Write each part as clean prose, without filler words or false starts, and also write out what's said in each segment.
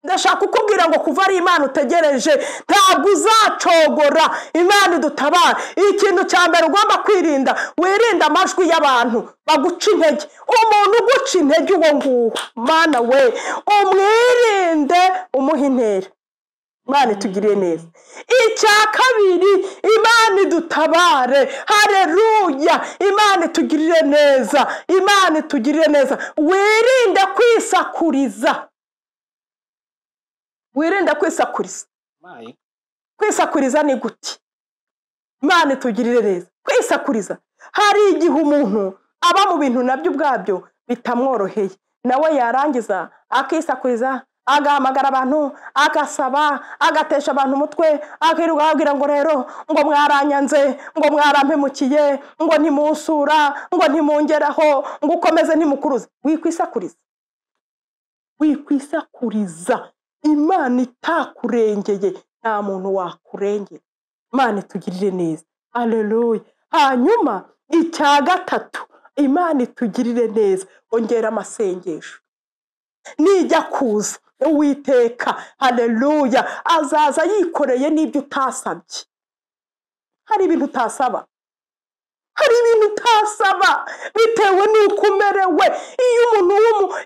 ndashaka kukubwira ngo kuva ari Imana utegereje ntabwo uzacogora. Imana idutabara. Ikintu cya mbere ugomba kwirinda, wirinda amajwi y'abantu baguca intege. Umuntu uguca intege uwo nguwo, Mana we, umwirinde umuha intera. Imana itugiriye neza. Icya kabiri, Imana idutabare. Haleluya. Imana itugirire neza. Imana itugirire neza. Wirinde kwisakuriza. Wirinde kwisakuriza. Kwisakuriza ni gute? Imana itugirire neza. Kwisakuriza, hari igihe umuntu aba mu bintu nabyo ubwabyo bitamworoheye, nawe yarangiza akisakuriza, agahamagara abantu, agasaba, agatesha abantu umutwe, akirirwa ababwira ngo rero ngo mwaranyanze, ngo mwarampemukiye, ngo ntimunsura, ngo ntimungeraho, ngo ukomeze ntimukuruze. Wikwisakuriza. Wikwisakuriza. Imana itakurengeye nta muntu wakurengera. Imana itugirire neza. Haleluya. Hanyuma icya gatatu, Imana itugirire neza, ongera amasengesho. Nijya kuza Uwiteka, haleluya, azaza yikoreye n'ibyo utasabye. Hari ibintu utasaba, hari ibintu utasaba bitewe n'uko umerewe.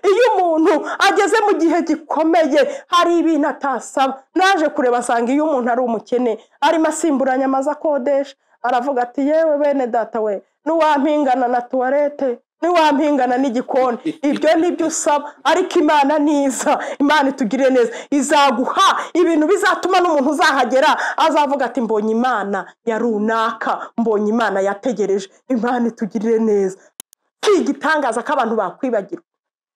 Iyo umuntu ageze mu gihe gikomeye, hari ibintu atasaba. Naje kureba asanga iyo umuntu ari umukene, arimo asimburanya amaze akodesha, aravuga ati yewe bene data we, nuwampingana na tuwarete, niwampingana n'igikoni, ibyo nibyo usaba. Ariko Imana niza, Imana itugirire neza, izaguha ibintu bizatuma n'umuntu uzahagera azavuga ati mbonye Imana ya runaka, mbonye Imana yategereje. Imana itugirire neza. Si igitangaza ko abantu bakwibagirwa,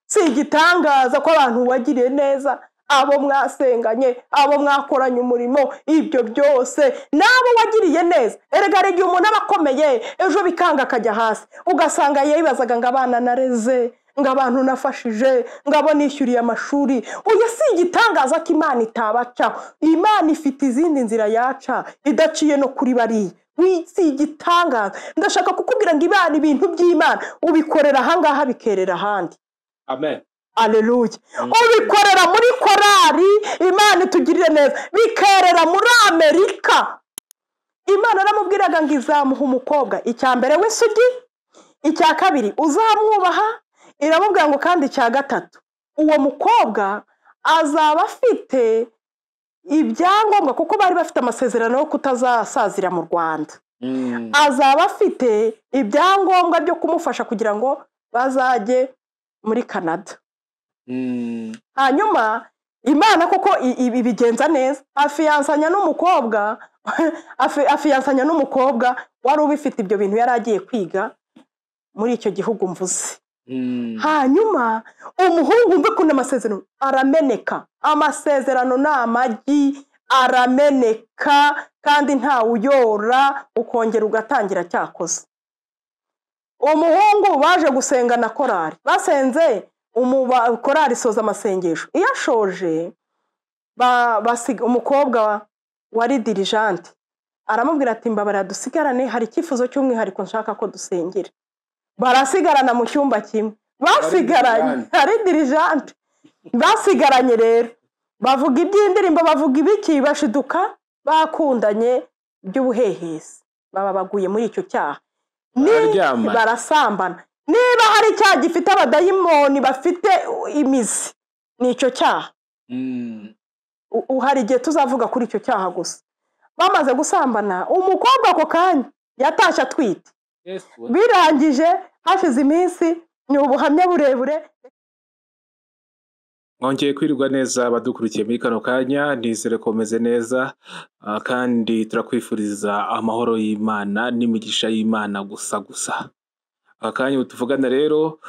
si igitangaza ko abantu wagiriye neza, abo mwasenganye, abo mwakoranye umurimo, ibyo byose nabo wagiriye neza. Erega igihe umuntu aba akomeye, ejo bikanga akajya hasi, ugasanga yibazaga ngo abana nareze, ngo abantu nafashije, ngo abo nishyuriye amashuri. Uyu si igitangaza ko Imana itabacaho. Imana ifite izindi nzira yaca idaciye no kuri bariya. Si igitangaza. Ndashaka kukubwira ngo Imana, ibintu by'Imana ubikorera ahangaha bikerera ahandi. Amen. Haleluya. Ubikorera muri korari, Imana itugirire neza, bikerera muri Amerika. Imana aramubwiraga ngo izamuha umukobwa, icya mbere w'isugi, icya kabiri uzamwubaha, iramubwira ngo kandi icya gatatu uwo mukobwa azaba afite ibyangombwa, kuko bari bafite amasezerano yo kutazasazira mu Rwanda. Azaba afite ibyangombwa byo kumufasha kugira ngo bazajye muri Canada. Hanyuma Imana koko ibigenza neza, afiyansanya n'umukobwa wari ubifite ibyo bintu yari agiye kwiga muri icyo gihugu mvuze. Hanyuma umuhungu mve kunde amasezerano arameneka. Amasezerano ni amagi, arameneka kandi nta uyora, ukongera ugatangira cyakoze. Umuhungu baje gusenga na korari, basenze korari soza amasengesho. Iyo ashoje basiga umukobwa wari dirijante, aramubwira ati mbabara dusigarane, hari icyifuzo cy'umwihariko nshaka ko dusengera. Barasigarana mu cyumba kimwe, basigaranye, hari dirijante, basigaranye. Rero bavuga iby'indirimbo, bavuga ibiki, bashiduka bakundanye by'ubuhehesi, baba baguye muri icyo cyaha. Barasambana. Niba hari icyaha gifite abadayimoni bafite imizi, ni icyo cyaha. Hari igihe tuzavuga kuri icyo cyaha gusa. Bamaze gusambana, umukobwa ako kanya yatashye atwite. Birangije hashize iminsi, ni ubuhamya burebure. Mwongeye kwirirwa neza badukurikiye muri kano kanya, nizere ko meze neza, kandi turakwifuriza amahoro y'Imana n'imigisha y'Imana gusa. Akanya tuvugana rero,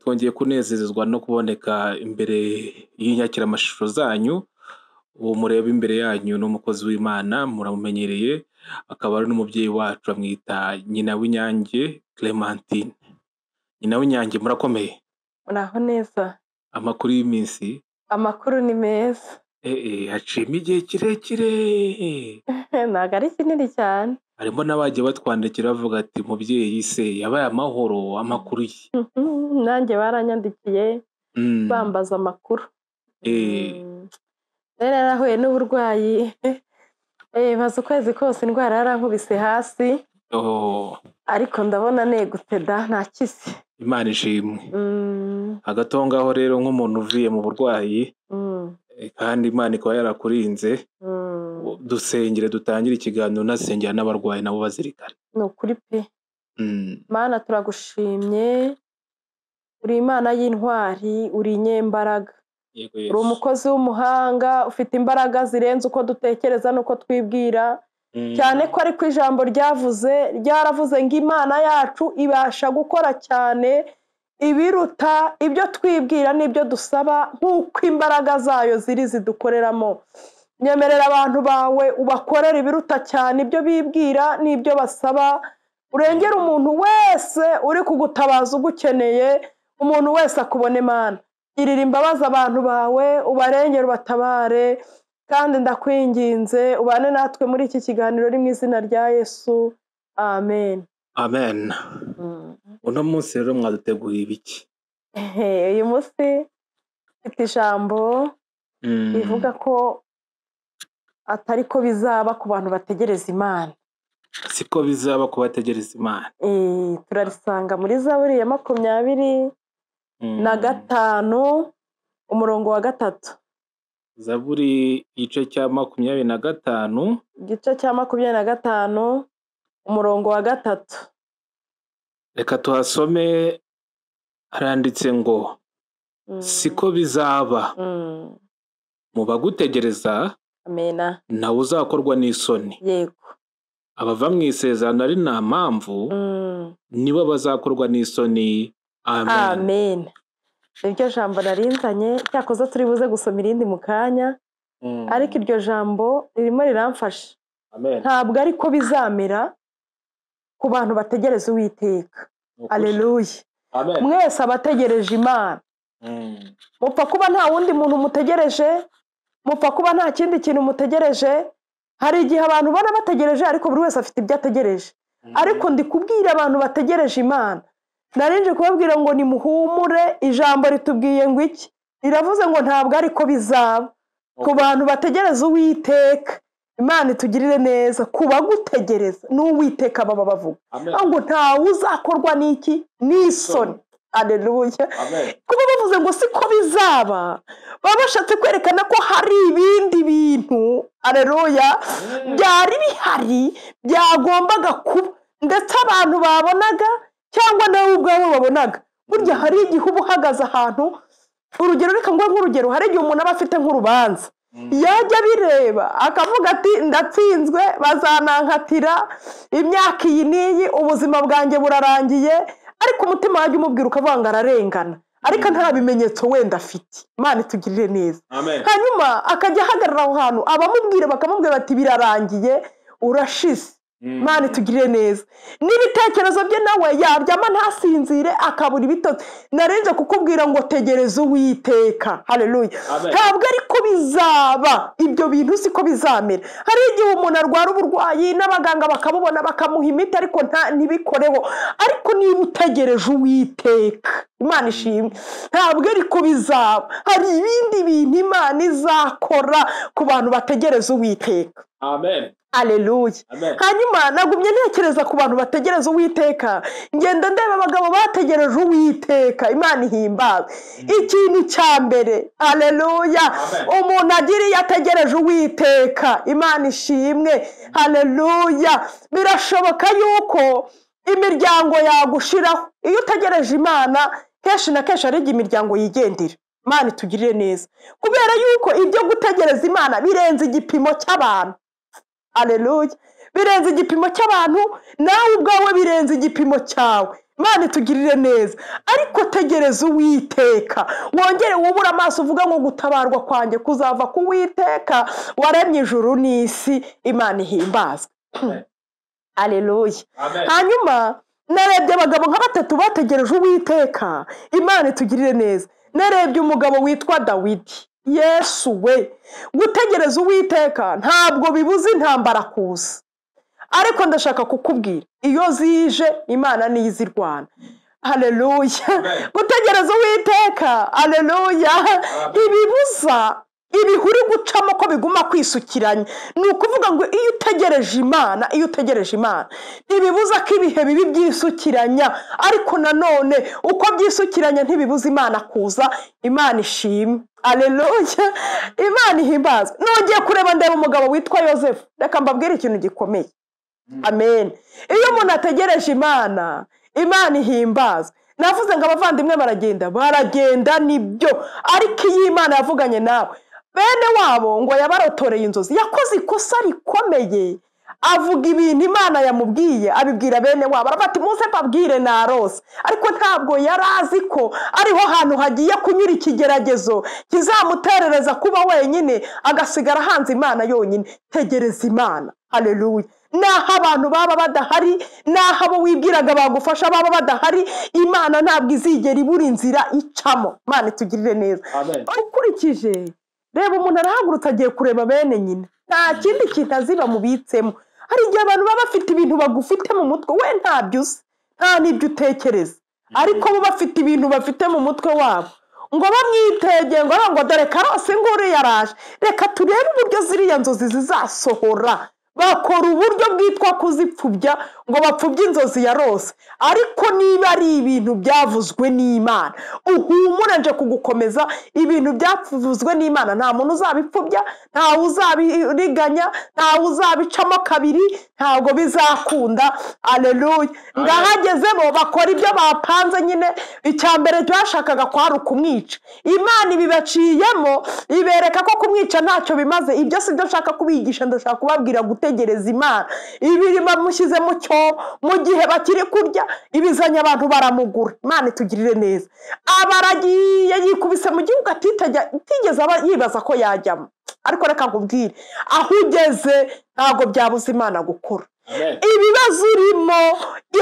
twongeye kunezezwa no kuboneka imbere y'inyakiramashusho zanyu. Uwo mureba imbere yanyu n'umukozi w'Imana, muramumenyereye, akaba ari n'umubyeyi wacu, amwita nyina w'Inyange Clementine. Nyina w'Inyange, murakomeye? Muraho neza. Amakuru y'iminsi? Amakuru ni meza. Haciyemo igihe kirekire. Ntabwo ari kinini cyane. Harimo n'abagiye batwandikira bavuga ati mubyeyi se yabaye amahoro, amakuru ye? Nanjye baranyandikiye bambaza amakuru. narahuye n'uburwayi maze ukwezi kose indwara yarankubise hasi ariko ndabona negutse da nakize. Imana ishimwe. Hagati aho ngaho rero nk'umuntu uvuye mu burwayi kandi Imana ikaba yarakurinze, dusengere dutangire ikiganiro unasengera n'abarwayi nabo bazirikane. Ni ukuri pe. Mana turagushimye, uri Imana y'intwari, uri inyembaraga, uri umukozi w'umuhanga, ufite imbaraga zirenze uko dutekereza n'uko twibwira, cyane ko ariko ijambo ryaravuze ngo Imana yacu ibasha gukora cyane ibiruta ibyo twibwira n'ibyo dusaba, nk'uko imbaraga zayo ziri zidukoreramo. Nyemerera abantu bawe ubakorera ibiruta cyane ibyo bibwira n'ibyo basaba, urengera umuntu wese uri kugutabaza ugukeneye, umuntu wese akubona Imana. Girira imbabazi abantu bawe, ubarengere ubatabare, kandi ndakwinginze ubane natwe muri iki kiganiro uri mu izina rya Yesu, amen. Amen. Uno munsi rero mwaduteguriye ibiki? Uyu munsi mfite ijambo rivuga ko atari ko bizaba ku bantu bategereza Imana. Siko bizaba ku bategereza Imana. Turarisanga muri Zaburi ya 25 umurongo wa 3. Zaburi igice cya 25. Igice cya 25 umurongo wa 3. Reka tuhasome, haranditse ngo siko bizaba mu bagutegereza, amena, nawe uzakorwa n'isoni. Yego. Abava mu isezerano ari nta mpamvu nibo bazakorwa n'isoni. Amen. Amen. Iryo jambo narinzanye, cyakoze turi buze gusoma irindi mu kanya, ariko iryo jambo ririmo riramfasha. Amen. Ntabwo ariko bizamera ku bantu bategereza Uwiteka. Haleluya. Amen. Mwese abategereje Imana, mupfa kuba nta wundi muntu mutegereje, mupfa kuba nta kindi kintu mutegereje. Hari igihe abantu bana bategereje ariko buri wese afite ibyo ategereje, ariko ndi kubwira abantu bategereje Imana, narinje kubabwira ngo nimuhumure. Ijambo ritubwiye ngo iki? Riravuze ngo ntabwo ariko bizaba ku bantu bategereza Uwiteka. Imana itugirire neza, kubagutegereza n'Uwiteka baba bavuga ngo ntawe uzakorwa n'iki? N'isoni. Haleluya. Kuba bavuze ngo siko bizaba, baba bashatse kwerekana ko hari ibindi bintu, haleluya, byari bihari byagombaga kuba, ndetse abantu babonaga cyangwa nawe ubwawe babonaga. Burya hari igihe uba uhagaze ahantu, urugero reka ngo nk'urugero, hari igihe umuntu aba afite nk'urubanza, yajya bireba akavuga ati ndatsinzwe, bazanankatira imyaka iyi n'iyi, ubuzima bwanjye burarangiye, ariko umutima wajya umubwira ukavuga ngo ararengana, ariko nta bimenyetso wenda afite. Imana itugirire neza. Hanyuma akajya ahagarara aho hantu, abamubwira bakamubwira bati birarangiye, urashize. Imana itugirire neza. N'ibitekerezo bye nawe yaryama ntasinzire akabura ibitotsi. Narenze kukubwira ngo tegereza Uwiteka. Haleluya. Ntabwo ariko bizaba, ibyo bintu siko bizamera. Hari igihe umuntu arwara uburwayi n'abaganga bakabubona bakamuha imiti ariko ntibikoreho, ariko niba utegereje Uwiteka, Imana ishimwe, ntabwo ariko bizaba. Hari ibindi bintu Imana izakora ku bantu bategereza Uwiteka. Amen. Haleluya. Hanyuma nagumye ntekereza ku bantu bategereza Uwiteka, ngenda ndeba abagabo bategereje Uwiteka. Imana ihimbawe. Ikintu cya mbere, haleluya, umuntu agiriye ategereje Uwiteka, Imana ishimwe, haleluya. Birashoboka yuko imiryango yagushiraho iyo utegereje Imana. Kenshi na kenshi hari igihe imiryango yigendera. Imana itugirire neza, kubera yuko ibyo gutegereza Imana birenze igipimo cy'abantu. Haleluya. Birenze igipimo cy'abantu, nawe ubwawe birenze igipimo cyawe. Imana itugirire neza. Ariko tegereza Uwiteka, wongere wubure amaso uvuga ngo gutabarwa kwanjye kuzava ku Uwiteka waremye ijuru n'isi. Imana ihimbazwe. Haleluya. Hanyuma narebye abagabo nka 3 bategereje Uwiteka. Imana itugirire neza. Narebye umugabo witwa Dawidi. Yesu we, gutegereza Uwiteka ntabwo bibuza intambara kuza, ariko ndashaka kukubwira iyo zije Imana niyo izirwana. Haleluya. Gutegereza Uwiteka, haleluya, ibibuza ibihuri gucamo ko biguma kwisukiranya. Ni ukuvuga ngo iyo utegereje Imana ntibibuza ko ibihe bibi byisukiranya, ariko nanone uko byisukiranya ntibibuza Imana kuza. Imana ishimwe, aleluya, Imana ihimbazwe. Nongeye kureba ndeba umugabo witwa Yosefu, reka mbabwire ikintu gikomeye. Amen. Iyo umuntu ategereje Imana ihimbazwe. Navuze ngo abavandimwe baragenda nibyo, ariko iyo Imana yavuganye nawe, bene wabo ngo yabarotoreye inzozi, yakoze ikosa rikomeye, avuga ibintu Imana yamubwiye, abibwira bene wabo, arabati muze mbabwire narose, ariko ntabwo yari azi ko ariho hantu hagiye kunyura ikigeragezo kizamuterereza kuba wenyine, agasigara hanze Imana yonyine. Tegereza Imana, haleluya. Naho abantu baba badahari, naho abo wibwiraga bagufasha baba badahari, Imana ntabwo izigera ibura inzira icamo. Imana itugirire neza. Ukurikije, reba umuntu arahagurutse agiye kureba bene nyina, nta kindi kintu aziba mubitsemo. Hari igihe abantu baba bafite ibintu bagufite mu mutwe, we ntabyo uzi, nta n'ibyo utekereza, ariko bo bafite ibintu bafite mu mutwe wabo, ngo bamwitegeye ngo dore karose nguru yaraje, reka turebe uburyo ziriya nzozi zizasohora. Bakora uburyo bwitwa kuzipfubya ngo bapfubye inzozi yarose, ariko niba ari ibintu byavuzwe n'Imana, uhumura nje kugukomeza. Ibintu byavuzwe n'Imana nta muntu uzabipfubya, ntawe uzabiriganya, ntawe uzabicamo kabiri, ntabwo bizakunda. Aleluya. Ngahagezemo bakora ibyo bapanze nyine. Icyambere cyashakaga kwari ukumwica, Imana ibibaciyemo ibereka ko kumwica ntacyo bimaze. Ibyo si byo nshaka kubigisha, ndashaka kubabwira gutegereza Imana. Ibiri bamushyize mu cyo mu gihe bakiri kurya, ibizanye abantu baramugura. Imana itugirire neza. Abaragiye yikubise mu gihugu atigeze yibaza ko yajyamo, ariko reka nkubwire, aho ugeze ntabwo byabuza Imana gukora. Ibibazo urimo,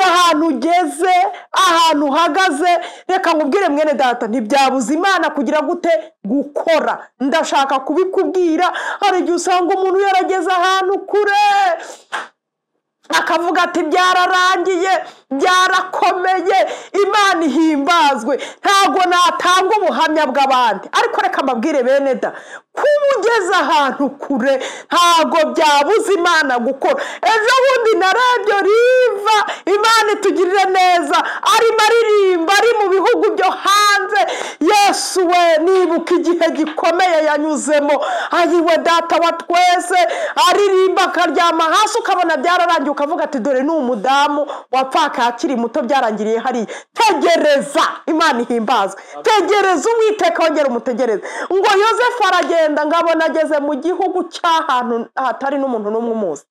ahantu ugeze, ahantu uhagaze, reka nkubwire mwene data, ntibyabuza Imana kugira gute gukora. Ndashaka kubikubwira. Hari igihe usanga umuntu yarageze ahantu kure, akavuga ati byararangiye, byarakomeye, Imana ihimbazwe, ntabwo natanga ubuhamya bw'abandi, ariko reka mbabwire bene da, kuba ugeze ahantu kure ntabwo byabuza Imana gukora. Ejo bundi narebye Riva, Imana itugirire neza, arimo aririmba ari mu bihugu byo hanze. Yesu we, nibuka igihe gikomeye yanyuzemo, ayiwe data wa twese, aririmba akaryama hasi ukabona byararangiye, ukavuga ati dore ni umudamu wapfaka akiri muto, byarangiriye hari. Tegereza, Imana ihimbazwe. Tegereza Uwiteka, wongera umutegereze. Ngo Yosefu aragenda, ngabona ageze mu gihugu cy'ahantu hatari n'umuntu n'umwe umuzi,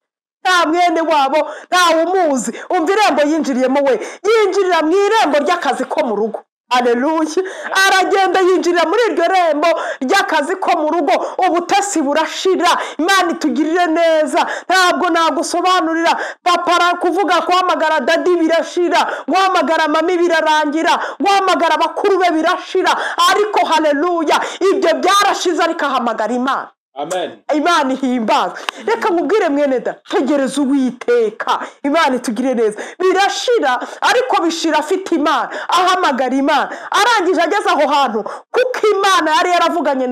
nta mwene wabo, ntawe umuzi. Umva irembo yinjiriyemo, we yinjirira mu irembo ry'akazi ko mu rugo. Aleluya. Aragenda yinjirira muri iryo rembo ry'akazi ko mu rugo, ubutasi burashira. Imana itugirire neza. Ntabwo nagusobanurira, papa kuvuga guhamagara dadi birashira, guhamagara mami birarangira, guhamagara bakuru be birashira, ariko haleluya, ibyo byarashize, ariko ahamagara Imana. Amen. Imana ihimbazwe. Reka nkubwire mwene da, tegereza Uwiteka. Imana itugirire neza. Birashira, ariko bishira afite Imana, ahamagara Imana. Arangije ageze aho hantu, kuko Imana yari yaravuganye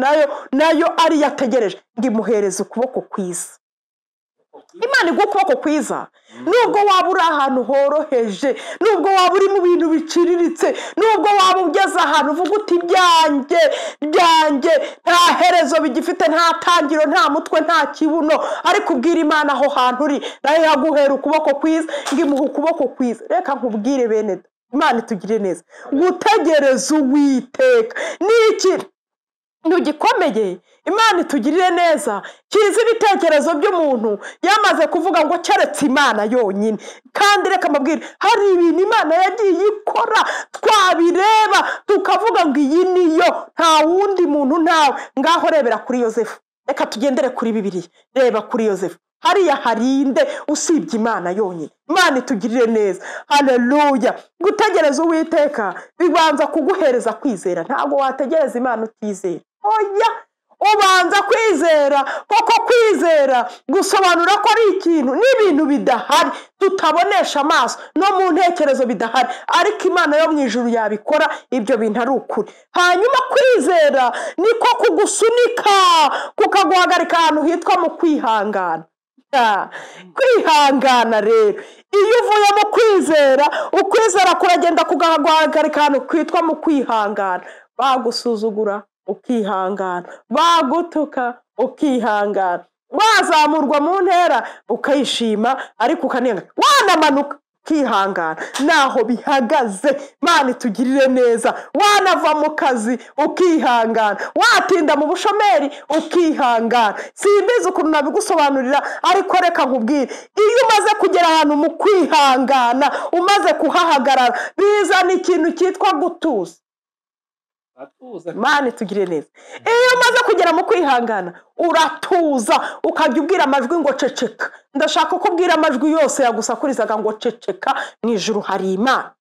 nayo ari yategereje, ngimuhereza ukuboko kwiza. Imana iguha ukuboko kwiza, nubwo waba uri ahantu horoheje, nubwo waba uri mu bintu biciriritse, nubwo waba ugeze ahantu uvuga uti byanjye nta herezo bigifite, nta tangiro, nta mutwe, nta kibuno, ariko ubwira Imana aho hantu uri, nayo yaguhera ukuboko kwiza, ngimuha ukuboko kwiza. Reka nkubwire bene, Imana itugire neza. Gutegereza Uwiteka ni iki gikomeye. Imana itugirire neza. Kiza ibitekerezo by'umuntu yamaze kuvuga ngo keretse Imana yonyine. Kandi reka mbabwire, hari ibintu Imana yagiye ikora twabireba tukavuga ngo iyi niyo, nta wundi muntu ntawe. Ngaho rebera kuri Yosefu, reka tugendere kuri Bibiliya. Reba kuri Yosefu, hariya harinde usibye Imana yonyine. Imana itugirire neza. Haleluya. Gutegereza Uwiteka bibanza kuguhereza kwizera. Ntabwo wategereza Imana utizera. Oya, ubanza kwizera, kuko kwizera kwizera gusobanura ko ari ikintu n'ibintu bidahari tutabonesha amaso no mu ntekerezo bidahari, ariko Imana yo mu ijuru yabikora ibyo bintu ari ukuri. Hanyuma kwizera niko kugusunika kukaguhagarika ahantu hitwa mu kwihangana. Kwihangana rero, iyo uvuye mu kwizera, ukwizera kuragenda kugahagarika ahantu kwitwa mu kwihangana. Bagusuzugura ukihangana, bagutuka ukihangana, wazamurwa mu ntera ukayishima ariko ukanenga, wanamanuka ukihangana. Naho bihagaze, Imana itugirire neza. Wanava mu kazi ukihangana, watinda mu bushomeri ukihangana. Simbizi ukuntu nabigusobanurira, ariko reka nkubwire, iyo umaze kugera ahantu mu kwihangana, umaze kuhahagarara, bizana ikintu cyitwa gutuza. Imana itugirire neza. Iyo umaze kugera mu kwihangana, uratuza, ukajya ubwira amajwi ngo ceceka. Ndashaka ko ubwira amajwi yose yagusakurizaga ngo ceceka, mu ijuru hari Imana.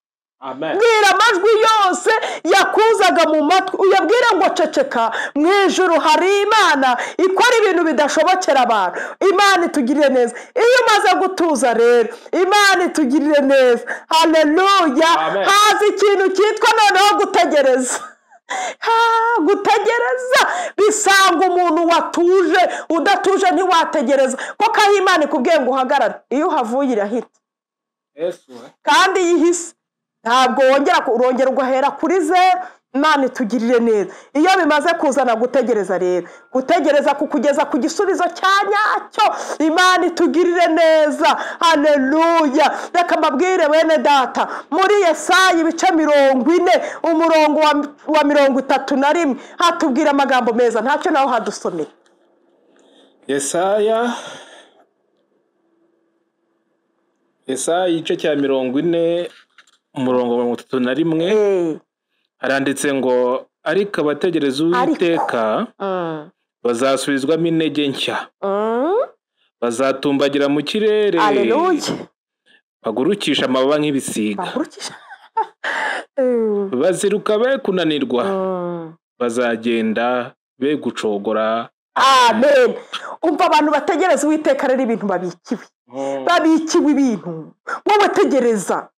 Amen. Bwira amajwi yose yakuzaga mu matwi, uyabwire ngo ceceka, mu ijuru hari Imana ikora ibintu bidashobokera abantu. Imana itugirire neza. Iyo umaze gutuza rero, Imana itugirire neza. Haleluya. Haza ikintu cyitwa noneho gutegereza. Gutegereza bisanga umuntu watuje, udatuje ntiwategereza. Kuko aho Imana ikubwiye ngo uhagarare, iyo uhavuye irahita. Kandi yihise ntabwo urongera ugahera kuri zeru. Imana itugirire neza. Iyo bimaze kuzana gutegereza rero, gutegereza kukugeza ku gisubizo cya nyacyo. Imana itugirire neza. Haleluya. Reka mbabwire bene data, muri Yesaya ibice 40 umurongo wa 31 hatubwira amagambo meza, ntacyo naho hadusomera. Yesaya igice cya 40 umurongo wa 31 haranditse ngo, ariko abategereza Uwiteka bazasubizwamo intege nshya, bazatumbagira mu kirere, bagurukisha amababa nk'ibisiga, baziruka be kunanirwa, bazagenda be gucogora. Amen. Umva abantu bategereza Uwiteka rero ibintu babikiwe ibintu. Wowe tegereza.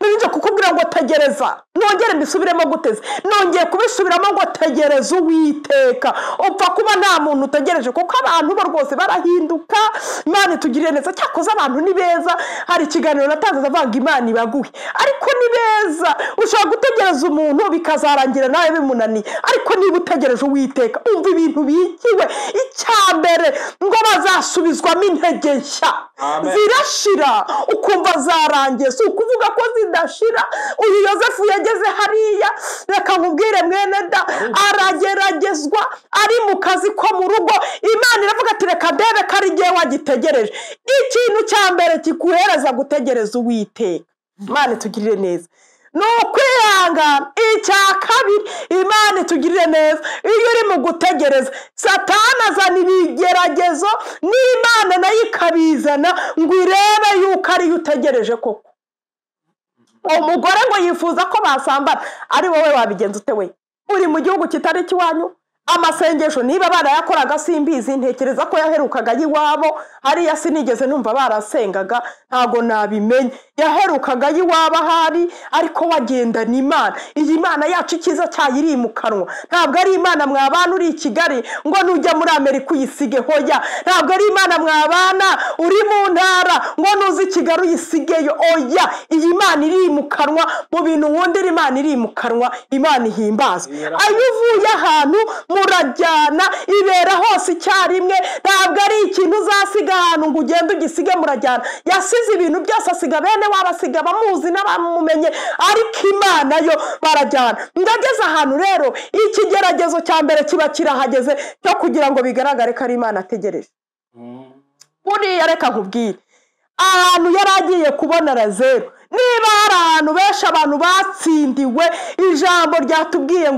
Ninje kukubwira ngo tegereza, nongere mbisubiremo guteze, nongeye kubisubiramo ngo tegereza Uwiteka. Upfa kuba nta muntu utegereje, kuko abantu bo rwose barahinduka. Imana itugirire neza. Cyakoze abantu ni beza. Hari ikiganiro natanze avanga Imana ibaguhe, ariko ni beza. Ushobora gutegereza umuntu bikazarangira nawe bimunaniye, ariko niba utegereje Uwiteka, umva ibintu bikiwe. Icyambere ngo bazasubizwamo intege nshya, zirashira ukumva zarangiye. Si ukuvuga ko zidashira. Uyu Yosefu yageze hariya, reka nkubwire mwene da, arageragezwa ari mu kazi ko mu rugo. Imana iravuga ati reka ndebe ko ari jyewe wagitegereje. Ikintu cya mbere kikuhereza gutegereza Uwiteka. Imana itugirire neza. Nukwihangana. Icya kabiri, Imana itugirire neza. Iyo uri mu gutegereza, Satani azana ibigeragezo, n'Imana nayo ikabizana ngo irebe yuko ari utegereje koko. Umugore ngo yifuza ko basambana, ari wowe wabigenza ute we? Uri mu gihugu kitari kiwanyu. Amasengesho niba barayakoraga simbizi, ntekereza ko yaherukaga yiwabo. Hariya sinigeze numva barasengaga, ntago nabimenye. Yaherukaga yiwabo hari, ariko wagenda ni Imana. Iyi Mana yacu ikiza cyayiri mu kanwa. Ntabwo ari Imana mwabana uri i Kigali ngo nujya muri Amerika uyisige hoya. Ntabwo ari Imana mwabana uri mu ntara ngo nuzi Kigali uyisigeyo oya. Iyi Mana iri mu kanwa, mu bintu wundi Imana iri mu kanwa. Imana ihimbaza. Ayuvuye ahantu murajyana, ibera hose icyarimwe. Ntabwo ari ikintu uzasiga ahantu ngo ugende ugisige murajyana. Yasize ibintu byose, asiga bene wabasiga bamuzi n'abamumenye, ariko Imana yo barajyana. Ndageze ahantu rero, ikigeragezo cya mbere kiba kirahageze cyo kugira ngo bigaragare ko ari Imana ategereje. Buriya reka nkubwire, ahantu yaragiye kubona Lazaro, niba hari ahantu benshi abantu batsindiwe, ijambo ryatubwiye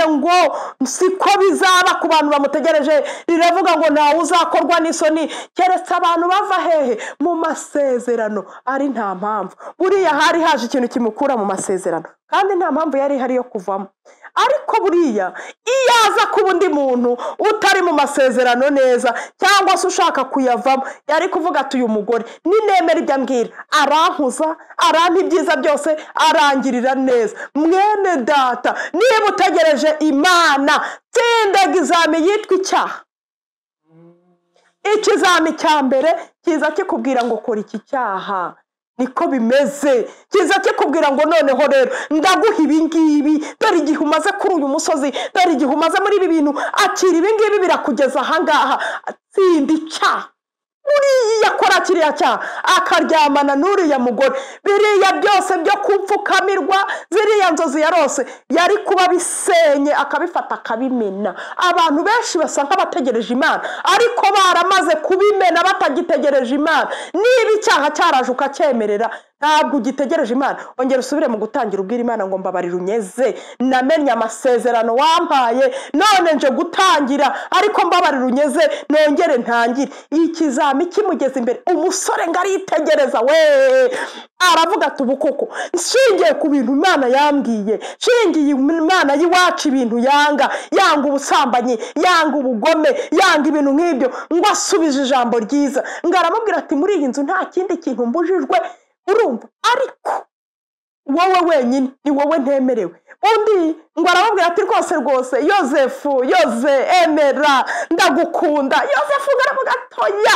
ngo siko bizaba ku bantu bamutegereje. Riravuga ngo ntawe uzakorwa n'isoni keretse abantu bava hehe? Mu masezerano. Ari nta mpamvu. Buriya hari haje ikintu kimukura mu masezerano, kandi nta mpamvu yari ihari yo kuvamo. ariko buriya iyo aza kuba undi muntu utari mu masezerano neza cyangwa se ushaka kuyavamo yari kuvuga ati uyu mugore ninemera ibyo ambwira arankuza arampa ibyiza byose arangirira neza. Mwene data niba utegereje Imana tsinda egizami yitwa icyaha. Ikizami cya mbere kiza kikubwira ngo kora iki cyaha, niko bimeze. Kiza kikubwira ngo noneho rero ndaguha ibi ngibi, dore igihe umaze kuri uyu musozi, dore igihe umaze muri ibi bintu, akira ibi ngibi birakugeza ahangaha. Tsinda icyaha. Uriya akora kiriya cyaha akaryamana n'uriya mugore, biriya byose byo kupfukamirwa, ziriya nzozi yarose yari kuba bisenye akabifata akabimena. Abantu benshi basa nk'abategereje Imana ariko baramaze kubimena batagitegereje Imana. Niba icyaha cyaraje ukacyemerera ntabwo ugitegereje Imana, ongera usubire mu gutangira ubwira Imana ngo mbabarira unyeze, namenye amasezerano wampaye none nje gutangira, ariko mbabarira unyeze nongere ntangire. Ikizami kimugeze imbere, umusore ngo aritegereza we, aravuga ati ubu koko nshingiye ku bintu Imana yambwiye, nshingiye Imana y'iwacu ibintu yanga ubusambanyi, yanga ubugome, yanga ibintu nk'ibyo, ngo asubije ijambo ryiza. Ngo aramubwira ati muri iyi nzu nta kindi kintu mbujijwe, urumva, ariko wowe wenyine ni wowe ntemerewe. Undi ngo aramubwira ati rwose Yozefu, emera ndagukunda. Yozefu ngo aravuga atoya,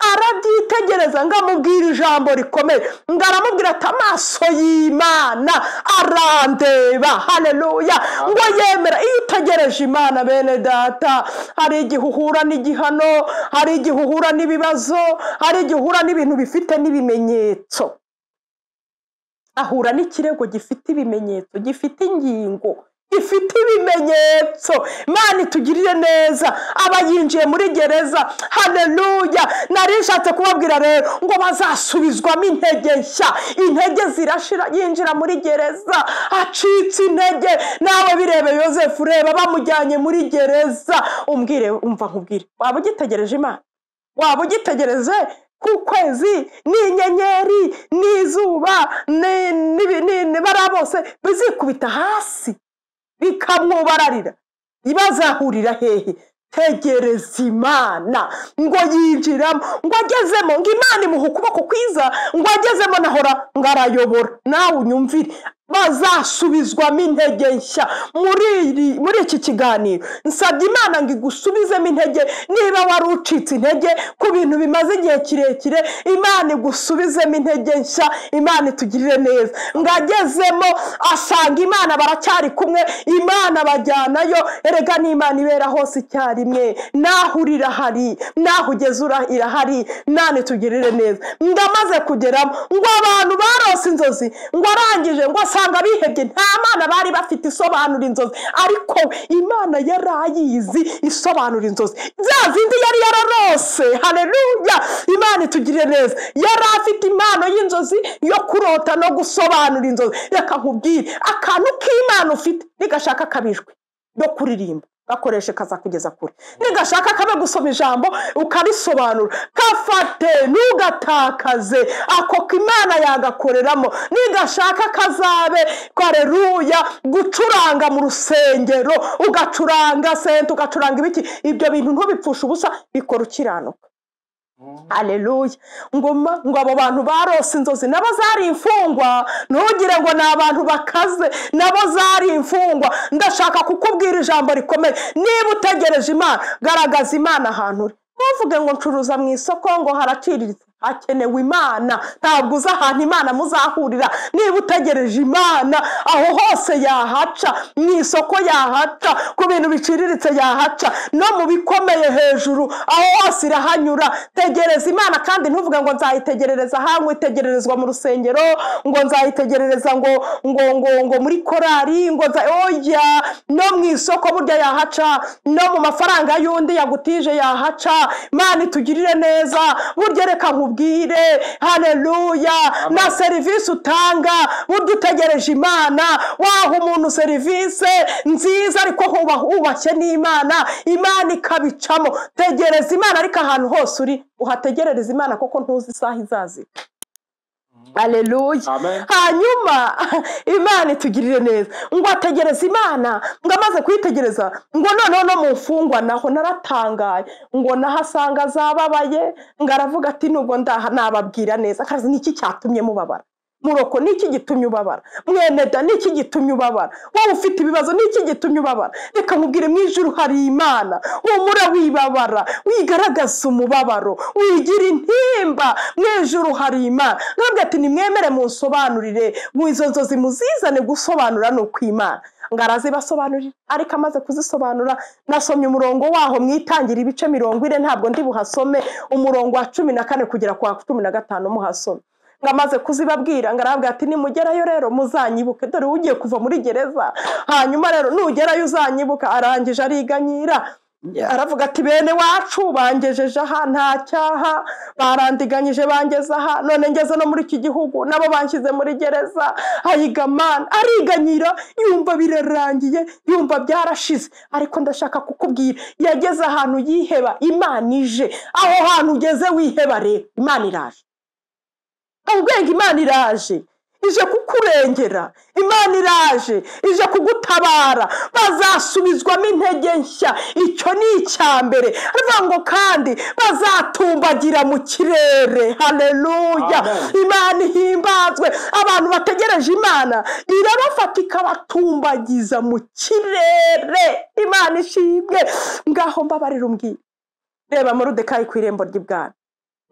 arabyitegereza ngo amubwire ijambo rikomeye. Ngo aramubwira ati amaso y'Imana arandeba. Haleluya. Ngo yemera. Iyo utegereje Imana bene data, hari igihe uhura n'igihano, hari igihe uhura n'ibibazo, hari igihe uhura n'ibintu bifite n'ibimenyetso. Ahura n'ikirego gifite ibimenyetso, gifite ingingo, gifite ibimenyetso. Imana itugirire neza. Aba yinjiye muri gereza. Haleluya. Narishatse kubabwira rero ngo bazasubizwamo intege nshya. Intege zirashira, yinjira muri gereza acitse intege. Nawe birebe Yozefu, reba bamujyanye muri gereza. Umbwire, umva nkubwire, waba ugitegereje Imana? Waba ugitegereze ku kwezi n'inyenyeri n'izuba bariya bose bizikubita hasi bikamwubararira? Ibazahurira hehe? Tegereza Imana. Ngo yinjiramo, ngo agezemo, ngo Imana imuha ukuboko kwiza, ngo agezemo nahora ngo arayobora. Nawe unyumvire, bazasubizwamo intege nshya. Muri iki kiganiro nsabye Imana ngo igusubizemo intege. Niba wari ucitse intege ku bintu bimaze igihe kirekire, Imana igusubizemo intege nshya. Imana itugirire neza. Ngo agezemo asanga Imana baracyari kumwe, Imana bajyanayo. Erega n'Imana ibera hose icyarimwe, naho urira hari, naho ugeze irahari. Imana itugirire neza. Ndamaze kugeramo ngo abantu barose inzozi, ngo arangije ngo asanga bihebye, nta Mana bari bafite isobanura inzozi, ariko Imana yarayizi isobanura inzozi za zindi yari yararose. Haleluya. Imana itugirire neza. Yari afite impano y'inzozi yo kurota no gusobanura inzozi. Reka nkubwire, akantu k'Imana ufite nigashaka kabijwe no kuririmba bakoreshe kaza kugeza kure, nigashaka kabe gusoma ijambo ukarisobanura, kafate ntugatakaze ako Imana yagakoreramo. Nigashaka kazabe, haleluya, gucuranga mu rusengero, ugacuranga sente, ugacuranga ibiki, ibyo bintu ntubipfusha ubusa, bikora ukiranuka. Haleluya. Ngo abo bantu barose inzozi nabo zari imfungwa. Ntugire ngo ni abantu bakaze, nabo zari imfungwa. Ndashaka kukubwira ijambo rikomeye. Niba utegereje Imana, garagaza Imana ahantu uri. Ntuvuge ngo ncuruza mu isoko ngo haraciriritse. Hakenewe Imana. Ntabwo uzi ahantu Imana muzahurira. Niba utegereje Imana, aho hose yahaca. Mu isoko yahaca, ku bintu biciriritse yahaca, no mu bikomeye hejuru, aho hose irahanyura. Tegereza Imana kandi ntuvuge ngo nzayitegerereza hamwe, itegererezwa mu rusengero, ngo nzayitegerereza ngo muri korari, ngo oya, no mu isoko burya yahaca, no mu mafaranga y'undi yagutije yahaca. Imana itugirire neza. Burya reka nkubwire, haleluya, na serivisi utanga burya utegereje Imana, waha umuntu serivisi nziza ariko hubashye n'Imana, Imana ikabicamo. Tegereza Imana, ariko ahantu hose uri uhategerereza Imana, kuko ntuzi isaha izazi. Aleluya. Amen. Hanyuma Imana itugirire neza ngo ategereza Imana ngo amaze kuyitegereza ngo noneho no mu mfungwa naho naratangaye ngo nahasanga zababaye ngo aravuga ati nubwo ndaha nababwira neza kazi niki cyatumye mubabara Muroko niki gitumye ubabara Mweneda niki gitumye ubabara wowe ufite ibibazo niki gitumye ubabara reka nkubwire mu ijuru hari Imana humura wibabara wigaragaza umubabaro wigira intimba mu ijuru hari Imana ntabwo ati nimwemere munsobanurire izo nzozi muzizane gusobanura no kw'Imana ngarazi basobanurira ariko amaze kuzisobanura nasomye umurongo waho mwitangira ibice 40 ntabwo ndi buhasome umurongo wa 14 kugera kwa 15 muhasome ngamaze kuzibabwira ngarabwa ati nimugerayo rero muzanyibuke dore ugiye kuva muri gereza hanyuma rero nugerayo uzanyibuka arangije ariganyira aravuga ati bene wacu bangejeje aha nta cyaha barandiganyije bangeza aha none ngeze no muri iki gihugu nabo banshyize muri gereza ayigamana ariganyira yumva birarangiye yumva byarashize ariko ndashaka kukubwira yageze ahantu yiheba Imana ije aho hantu ugeze wiheba rero Imana iraje ubwenge Imana iraje ije kukurengera Imana iraje ije kugutabara bazasubizwamo intege nshya icyo ni icyambere avuga ngo kandi bazatumbagira mu kirere haleluya Imana ihimbazwe abantu bategereje Imana irabafata ikabatumbagiza mu kirere Imana ishimwe ngaho mbabarira umbwire reba Moridekayi ku irembo ry'ibwami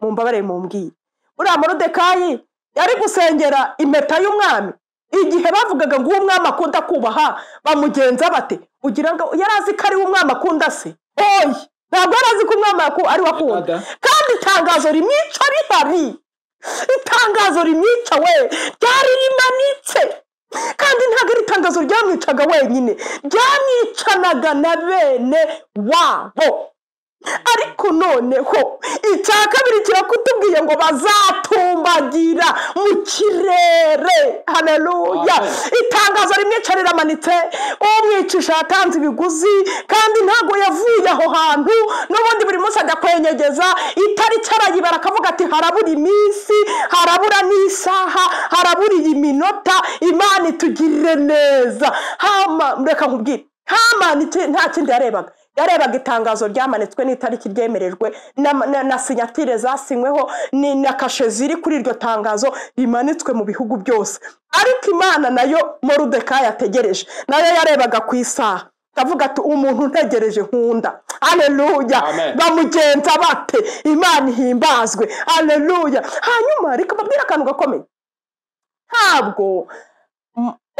mumbabarire mumbwire uriya Moridekayi yari gusengera impeta y'umwami igihe bavugaga ngo umwami akunda kubaha bamugenza bate ugira ngo yarazi ko ari umwami akunda se oyi ntabwo yarazi ko umwami ari wakunda kandi itangazo rimwica rihari itangazo rimwica we ryari rimanitse kandi ntabwo ari itangazo ryamwicaga wenyine ryamwicanaga na bene wabo ariko noneho icya kabiri kirakutubwiye ngo bazatumbagira mu kirere haleluya itangazo rimwe riramanitse umwicisha yatanze ibiguzi kandi ntago yavuye aho hantu n'ubundi buri munsi ajya kwenyegeza itariki arayibara akavuga ati harabura iminsi harabura n'isaha harabura iyi minota Imana itugirire neza reka nkubwire nta kindi yarebaga itangazo ryamanitswe n'itariki ryemerejwe na sinyatire zasinyweho na kashe ziri kuri iryo tangazo rimanitswe mu bihugu byose ariko Imana nayo Moridekayi ategereje nayo yarebaga ku isaha kavuga ati umuntu ntegereje nkunda haleluya bamugenza bate Imana ihimbazwe haleluya hanyuma reka babwira akantu gakomeye ntabwo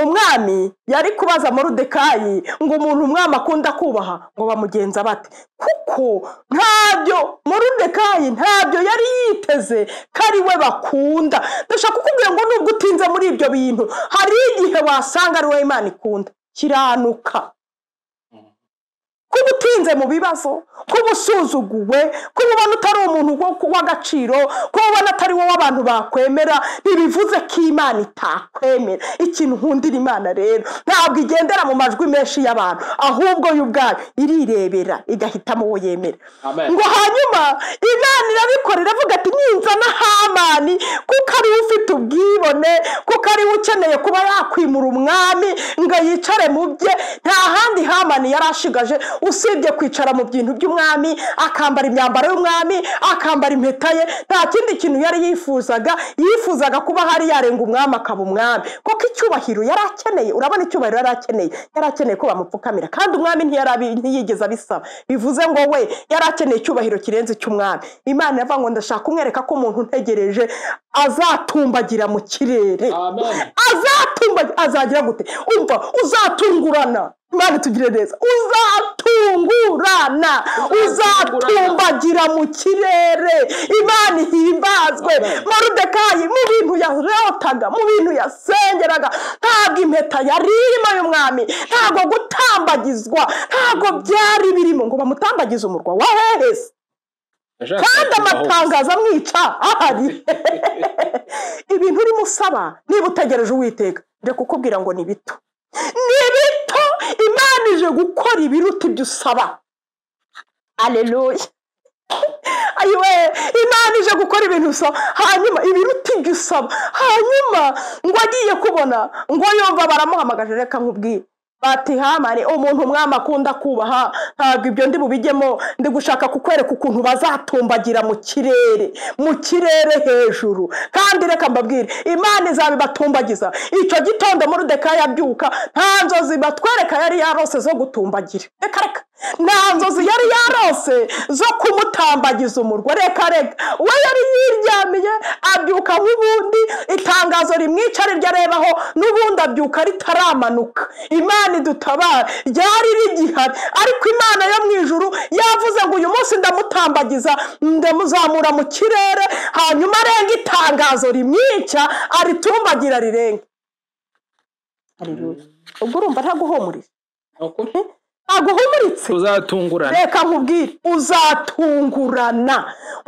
umwami yari kubaza Moridekayi ngo umuntu umwami akunda kubaha ngo bamugenza bate kuko ntabyo Moridekayi ntabyo yari yiteze kari we bakunda ndashaka kukubwira ngo nubwo utinze muri ibyo bintu hari igihe wasanga ari we Imana ikunda kiranuka kuba utinze mu bibazo kuba usuzuguwe kuba ubona utari umuntu w'agaciro kuba ubona atari wowe abantu bakwemera ntibivuze ko Imana itakwemera ikintu nkundira Imana rero ntabwo igendera mu majwi menshi y'abantu ahubwo yo ubwayo irirebera igahitamo uwo yemera ngo hanyuma Imana irabikora iravuga ati ninzana Hamani kuko ari ufite ubwibone kuko ari ukeneye kuba yakwimura umwami ngo yicare mu bye nta handi Hamani yarashigaje usibye kwicara mu bintu by'umwami akambara imyambaro y'umwami akambara impeta ye nta kindi kintu yari yifuzaga kuba hari yarenga umwami akaba umwami kuko icyubahiro yari akeneye urabona icyubahiro yari akeneye ko bamupfukamira kandi umwami ntiyigeze abisaba bivuze ngo we yari akeneye icyubahiro kirenze cy'umwami Imana yavuga ngo ndashaka kumwereka ko umuntu ntegereje azatumbagira mu kirere azagira gute umva uzatungurana Imana tugire neza uzatumbagira mu kirere Imana ihimbazwe Moridekayi mu bintu yarotaga mu bintu yasengeraga ntabwo impeta yari irimo y'umwami ntabwo gutambagizwa ntabwo byari birimo ngo bamutambagize umurwa wa hehese kandi amatangazo amwica ahari ibintu urimo usaba niba utegereje Uwiteka nje kukubwira ngo ni bito Imana ije gukora ibiruta ibyo usaba haleluya ayiwe Imana ije gukora ibintu usaba hanyuma ibiruta ibyo usaba hanyuma ngo agiye kubona ngo yumva baramuhamagaje reka nkubwire bati Hamani umuntu umwami akunda kubaha ntabwo ibyo ndi bubijyemo ndi gushaka kukwereka ukuntu bazatumbagira mu kirere hejuru kandi reka mbabwire Imana izabibatumbagiza icyo gitondo Moridekayi abyuka nta nzozi batwereka yari yarose zo gutumbagira reka nta nzozi yari yarose zo kumutambagiza umurwa reka we yari yiryamiye abyuka nk'ubundi itangazo rimwica rirya arebaho n'ubundi abyuka ritaramanuka Imana idutabara ryari rigihari ariko Imana yo mu ijuru yavuze ngo uyu munsi ndamutambagiza ndamuzamura mu kirere hanyuma arenga itangazo rimwica aritumbagira rirenge ubwo urumva ntaguhumuriza aguhumuritse uzatungurana reka nkubwire uzatungurana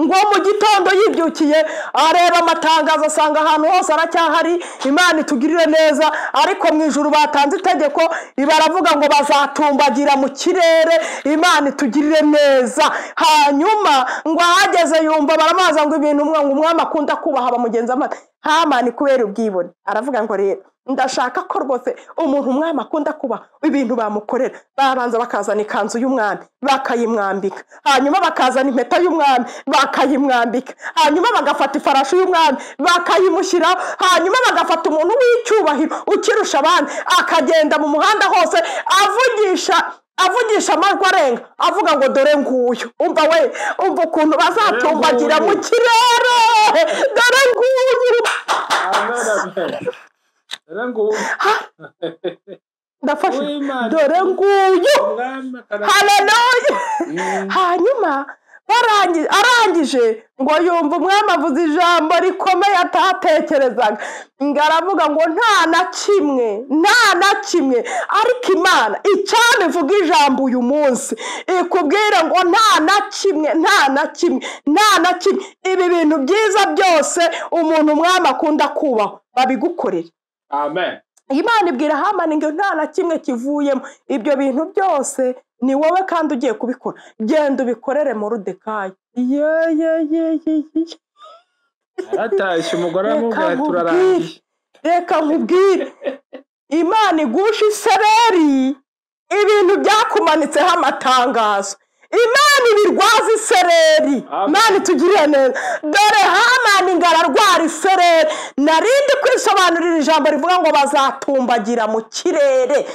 ngo mu gitondo yibyukiye areba amatangazo asanga ahantu hose aracyahari Imana itugirire neza ariko mu ijuru batanze itegeko baravuga ngo bazatumbagira mu kirere Imana itugirire neza hanyuma ngo ahageze yumva baramaza ngo ibintu umwami akunda kubaha bamugenza amata Hamani kubera ubwibone aravuga ngo rero ndashaka ko rwose umuntu umwami akunda kuba ibintu bamukorera babanza bakazana ikanzu y'umwami bakayimwambika hanyuma bakazana impeta y'umwami bakayimwambika hanyuma bagafata ifarashi y'umwami bakayimushyiraho hanyuma bagafata umuntu w'icyubahiro ukirusha abandi akagenda mu muhanda hose avugisha amajwi arenga avuga ngo dore nguyu umva ukuntu bazatumbagira mu kirere dore nguyu ndafashe dore nguyu haleluya hanyuma arangije ngo yumva umwami avuze ijambo rikomeye atatekerezaga ngo aravuga ngo nta na kimwe ariko Imana icyane ivuga ijambo uyu munsi ikubwira ngo nta na kimwe ibi bintu byiza byose umuntu umwami akunda kubaho babigukorera amen Imana ibwira Hamani ngo nta na kimwe kivuyemo ibyo bintu byose ni wowe kandi ugiye kubikora genda ubikorere Moridekayi aratashye umugore amubwira turarangiye reka nkubwire Imana igusha isereri ibintu byakumanitseho amatangazo Imana ibirwaza isereri Imana itugirire neza dore Hamani ngo ararwara isereri narindi kwisobanurira ijambo rivuga ngo bazatumbagira mu kirere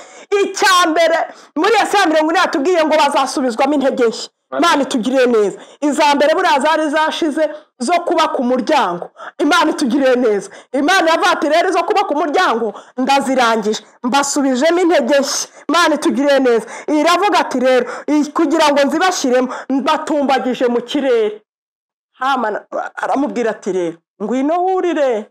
icya mbere muri Yesaya 40 yatubwiye ngo bazasubizwamo intege nshya Imana itugirire neza iza mbere buriya zari zashize zo kuba ku muryango Imana itugirire neza Imana yavati rero zo kuba ku muryango ndazirangije mbasubijemo intege nshya Imana itugirire neza iravuga ati rero kugira ngo nzibashiremo batumbagije mu kirere Hamani aramubwira ati rero ngwino wurire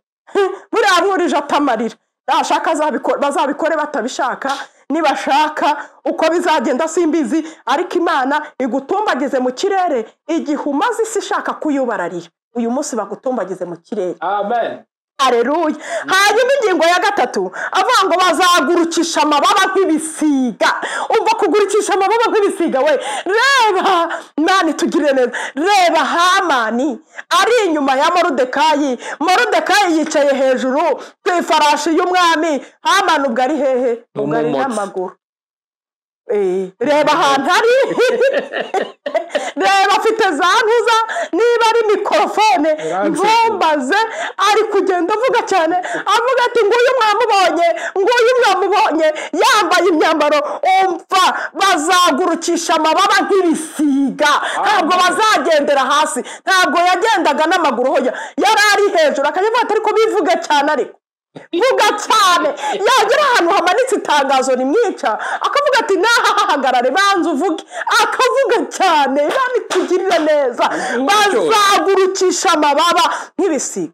buriya mwurije atamarira nashaka bazabikore batabishaka nibashaka uko bizagenda simbizi ariko Imana igutumbagize mu kirere igihe umaze isi ishaka kuyubararira uyu munsi bagutumbagize mu kirere amen Haleluya hanyuma ingingo ya gatatu avuga ngo bazagurukisha amababa nk'ibisiga umva kugurukisha amababa nk'ibisiga we reba Imana itugirire neza reba Hamani ari inyuma ya Moridekayi yicaye hejuru ku ifarashi y'umwami Hamani ubwo ari hehe ubwo ari n'amaguru reba ahantu ari reba afite za ntuza niba ari mikorofone ntumbaze ari kugenda avuga cyane avuga ati nguyu mwamubonye yambaye imyambaro umva bazagurukisha amababa nk'ibisiga ntabwo bazagendera hasi ntabwo yagendaga n'amaguru hoya yari ari hejuru akavuga ati ariko bivuga cyane ariko vuga cyane yagera ahantu hamanitse itangazo rimwica akavuga ati nahahagarare banza uvuge akavuga cyane Imana itugirire neza bazagurukisha amababa nk'ibisiga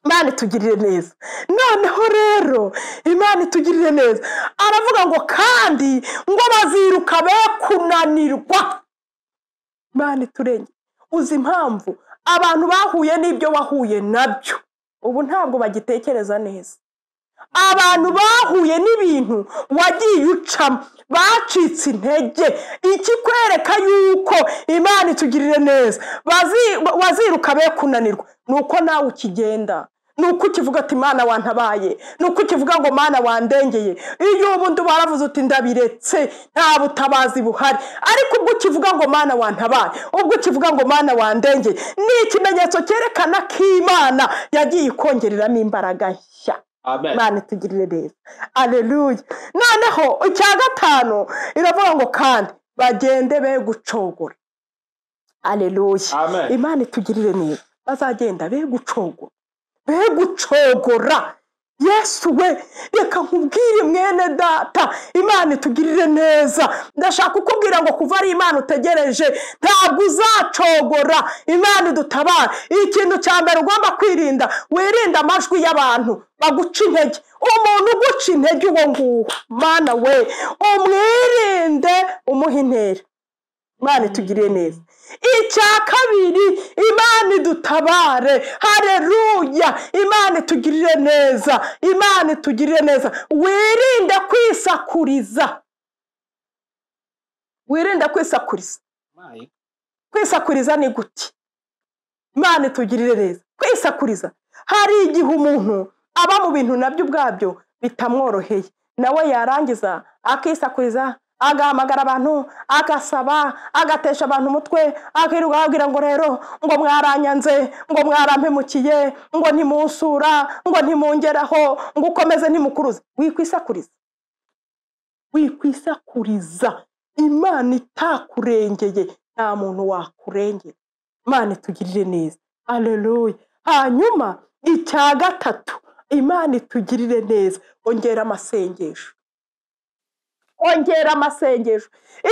Imana itugirire neza noneho rero Imana itugirire neza aravuga ngo kandi ngo baziruka be kunanirwa Imana iturenge uzi impamvu abantu bahuye n'ibyo wahuye nabyo ubu ntabwo bagitekereza neza abantu bahuye n'ibintu wagiye ucamo bacitse intege, ikikwereka yuko Imana itugirire neza waziruka be kunanirwa nuko nawe ukigenda, nuko ukivuga ati Mana wantabaye, nuko ukivuga ngo Mana wandengeye. Iyo ubundi baravuze uti ndabiretse nta butabazi buhari, ariko ubwo ukivuga ngo Mana wantabaye, ubwo ukivuga ngo Mana wandengeye, ni ikimenyetso cyerekana ko Imana yagiye ikongereramo imbaraga nshya. Imana itugirire neza. Aleluya. Noneho icya gatanu iravuga ngo kandi bagende be gucogora. Aleluya. Imana itugirire neza, bazagenda be gucogora, be gucogora. Yesu we, reka nkubwire mwene data, Imana itugirire neza. Ndashaka kukubwira ngo kuva ari Imana utegereje ntabwo uzacogora. Imana idutabara. Ikintu cya mbere ugomba kwirinda, wirinda amajwi y'abantu baguca intege. Umuntu uguca intege uwo nguwo, Mana we, umwirinde umuha intera. Imana itugirire neza. Icya kabiri, Imana idutabare. Haleluya. Imana itugirire neza, Imana itugirire neza. Wirinde kwisakuriza, wirinde kwisakuriza. Kwisakuriza ni gute? Imana itugirire neza. Kwisakuriza, hari igihe umuntu aba mu bintu nabyo ubwabyo bitamworoheye, nawe yarangiza akisakuriza, agahamagara abantu, agasaba, agatesha abantu umutwe, akirirwa ababwira ngo rero ngo mwaranyanze, ngo mwarampemukiye, ngo ntimunsura, ngo ntimungeraho, ngo ukomeze ntimukuruze. Wikwisakuriza, wikwisakuriza. Imana itakurengeye nta muntu wakurengera. Imana itugirire neza. Aleluya. Hanyuma icya gatatu, Imana itugirire neza, ongera amasengesho. Ongera amasengesho.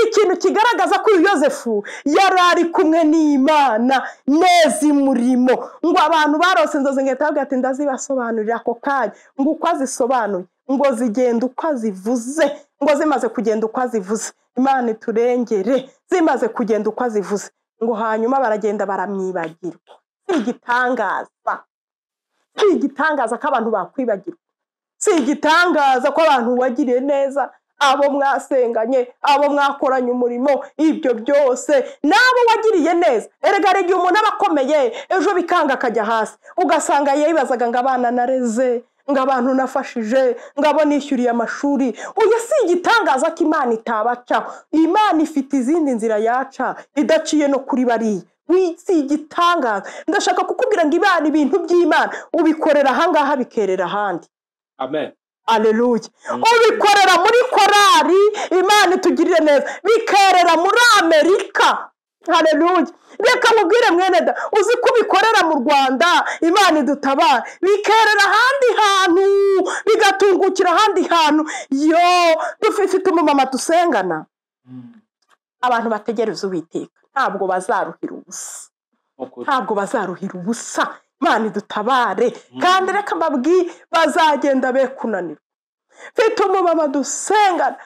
Ikintu kigaragaza ko Yosefu yari ari kumwe n'Imana neza imurimo, ngo abantu barose inzozi ngahita bavuga ati ndazibasobanurira ako kanya, ngo uko azisobanuye ngo zigenda uko azivuze, ngo zimaze kugenda uko azivuze, Imana iturengere, zimaze kugenda uko azivuze, ngo hanyuma baragenda baramwibagirwa. Si igitangaza, si igitangaza ko abantu bakwibagirwa, si igitangaza ko abantu wagiriye neza, abo mwasenganye, abo mwakoranye umurimo, ibyo byose nabo wagiriye neza. Erega ari igihe umuntu aba akomeye ejo bikanga akajya hasi, ugasanga yibazaga ngo abana nareze, ngo abantu nafashije, ngo abo nishyuriye amashuri. Uyu si igitangaza ko Imana itabacaho. Imana ifite izindi nzira yaca idaciye no kuri bariya. Si igitangaza. Ndashaka kukubwira ngo Imana, ibintu by'Imana ubikorera ahangaha bikerera ahandi. Amen. Aleluya. Ubikorera muri korari, Imana itugirire neza, bikerera muri Amerika. Haleluya. Reka mubwire mwene da, uzi ko ubikorera mu Rwanda, Imana idutabara, bikerera ahandi hantu, bigatungukira ahandi hantu. Yo, dufite umumama dusengana, abantu bategereza Uwiteka ntabwo bazaruhira ubusa, ntabwo bazaruhira ubusa. Imana idutabare. Kandi reka mbabwire, bazagenda be kunanirwa. Mfite umumama dusengana,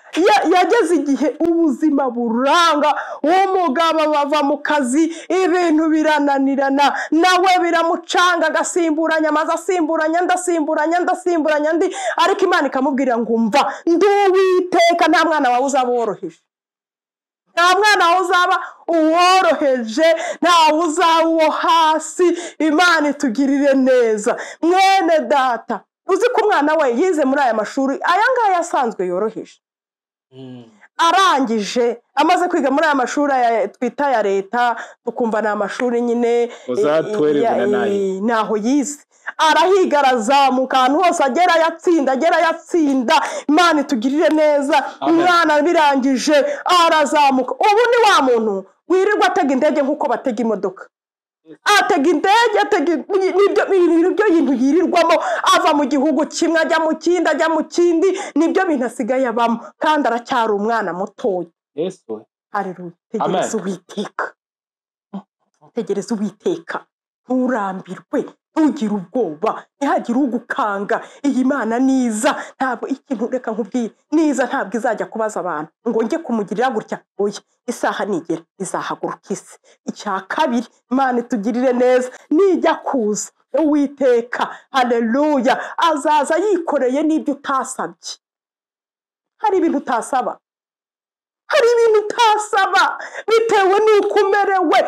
yageze igihe ubuzima buranga, umugabo bava mu kazi, ibintu birananirana, nawe biramucanga, agasimburanya, amaze asimburanya ndi, ariko Imana ikamubwira ngo umva, ndi Uwiteka, nta mwana wawe uzaba woroheje, nta mwana wawe uzaba uworoheje, ntawe uzaba uwo hasi. Imana itugirire neza. Mwene data, uzi ko umwana we yize muri aya mashuri aya ngaya asanzwe yoroheje, arangije amaze kwiga muri aya mashuri twita ya leta, tukumva ni amashuri nyine naho yize, arahiga, arazamuka, ahantu hose agera yatsinda. Imana itugirire neza. Umwana birangije arazamuka, ubu ni wa muntu wirirwa atega indege nk'uko batega imodoka. Atega indege, nibyo bintu yirirwamo, ava mu gihugu kimwe ajya mu kindi, nibyo bintu asigaye abamo, kandi aracyari umwana mutoya. Yesu. Haleluya. Tegereza Uwiteka, tegereza Uwiteka, nturambirwe, ntugire ubwoba, ntihagire ugukanga. Iyi Mana niza, ntabwo ikintu reka nkubwire, niza ntabwo izajya kubaza abantu ngo njye kumugirira gutya. Oya, isaha nigera izahaguruka isi. Icya kabiri, Imana itugirire neza, nijya kuza Uwiteka, haleluya, azaza yikoreye n'ibyo utasabye. Hari ibintu utasaba, hari ibintu utasaba bitewe n'uko umerewe.